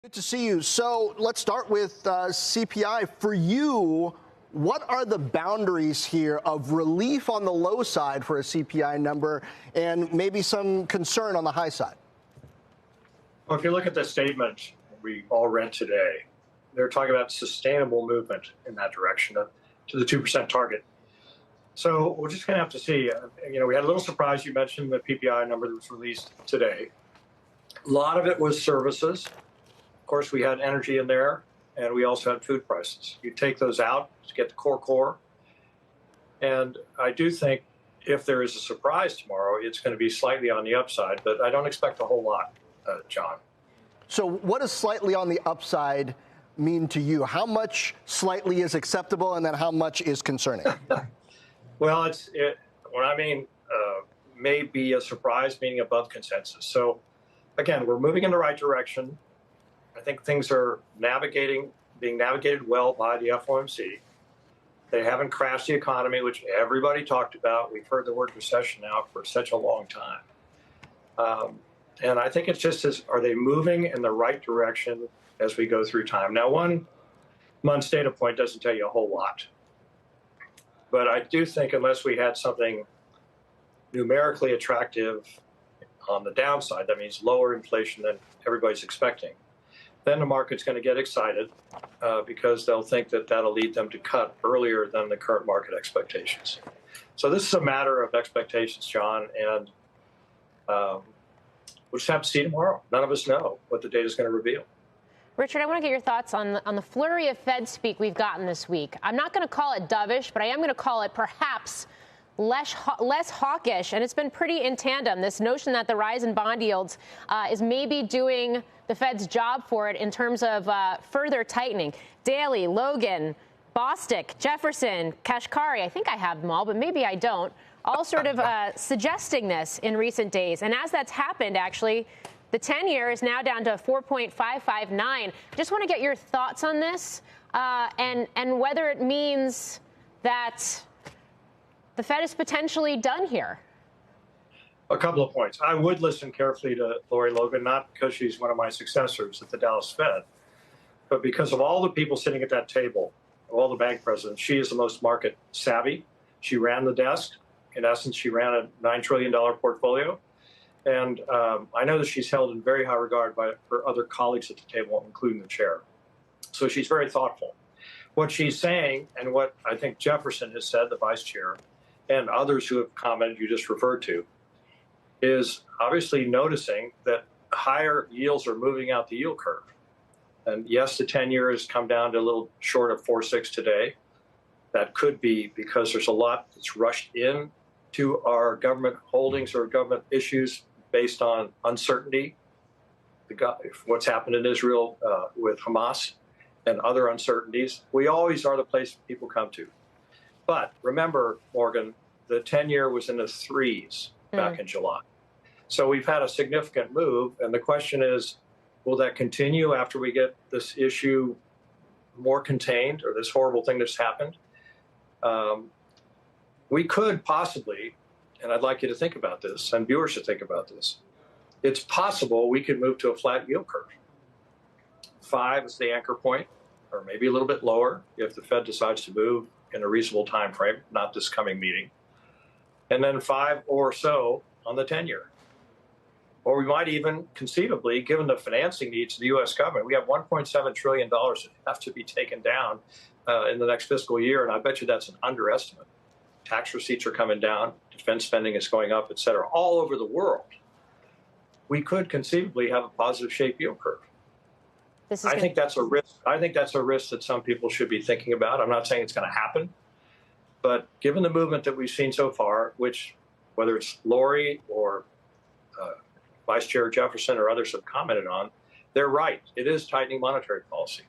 Good to see you. So let's start with CPI. For you, what are the boundaries here of relief on the low side for a CPI number and maybe some concern on the high side? Well, if you look at the statement we all read today, they're talking about sustainable movement in that direction to the 2% target. So we're just going to have to see. We had a little surprise. You mentioned the PPI number that was released today. A lot of it was services. Of course, we had energy in there, and we also had food prices. You take those out to get the core. And I do think if there is a surprise tomorrow, it's going to be slightly on the upside, but I don't expect a whole lot, John. So what does slightly on the upside mean to you? How much slightly is acceptable, and then how much is concerning? Well, what I mean may be a surprise, meaning above consensus. So, again, we're moving in the right direction. I think things are being navigated well by the FOMC. They haven't crashed the economy, which everybody talked about. We've heard the word recession now for such a long time. And I think it's just are they moving in the right direction as we go through time? Now, 1 month's data point doesn't tell you a whole lot. But I do think unless we had something numerically attractive on the downside, that means lower inflation than everybody's expecting, then the market's going to get excited because they'll think that that'll lead them to cut earlier than the current market expectations. So this is a matter of expectations, John, and we'll just have to see tomorrow. None of us know what the data is going to reveal. Richard, I want to get your thoughts on the flurry of Fed speak we've gotten this week. I'm not going to call it dovish, but I am going to call it perhaps less hawkish, and it's been pretty in tandem. This notion that the rise in bond yields is maybe doing the Fed's job for it in terms of further tightening. Daly, Logan, Bostic, Jefferson, Kashkari, I think I have them all, but maybe I don't, all sort of suggesting this in recent days. And as that's happened, actually, the 10-year is now down to 4.559. Just want to get your thoughts on this and whether it means that the Fed is potentially done here. A couple of points. I would listen carefully to Lori Logan, not because she's one of my successors at the Dallas Fed, but because of all the people sitting at that table, all the bank presidents. She is the most market savvy. She ran the desk. In essence, she ran a $9 trillion portfolio. And I know that she's held in very high regard by her other colleagues at the table, including the chair. So she's very thoughtful. What she's saying, and what I think Jefferson has said, the vice chair, and others who have commented you just referred to, is obviously noticing that higher yields are moving out the yield curve. And yes, the 10-year has come down to a little short of 4.6 today. That could be because there's a lot that's rushed in to our government holdings or government issues based on uncertainty, what's happened in Israel with Hamas and other uncertainties. We always are the place people come to. But remember, Morgan, the 10-year was in the threes back in July. So we've had a significant move. And the question is, will that continue after we get this issue more contained or this horrible thing that's happened? We could possibly, and I'd like you to think about this, and viewers should think about this, it's possible we could move to a flat yield curve. 5 is the anchor point, or maybe a little bit lower if the Fed decides to move in a reasonable time frame, not this coming meeting. And then 5 or so on the 10-year. Or we might even conceivably, given the financing needs of the U.S. government, we have $1.7 trillion that have to be taken down in the next fiscal year, and I bet you that's an underestimate. Tax receipts are coming down, defense spending is going up, et cetera, all over the world. We could conceivably have a positive shape yield curve. I think that's a risk. I think that's a risk that some people should be thinking about. I'm not saying it's going to happen, but given the movement that we've seen so far, which whether it's Lori or Vice Chair Jefferson or others have commented on, they're right. It is tightening monetary policy.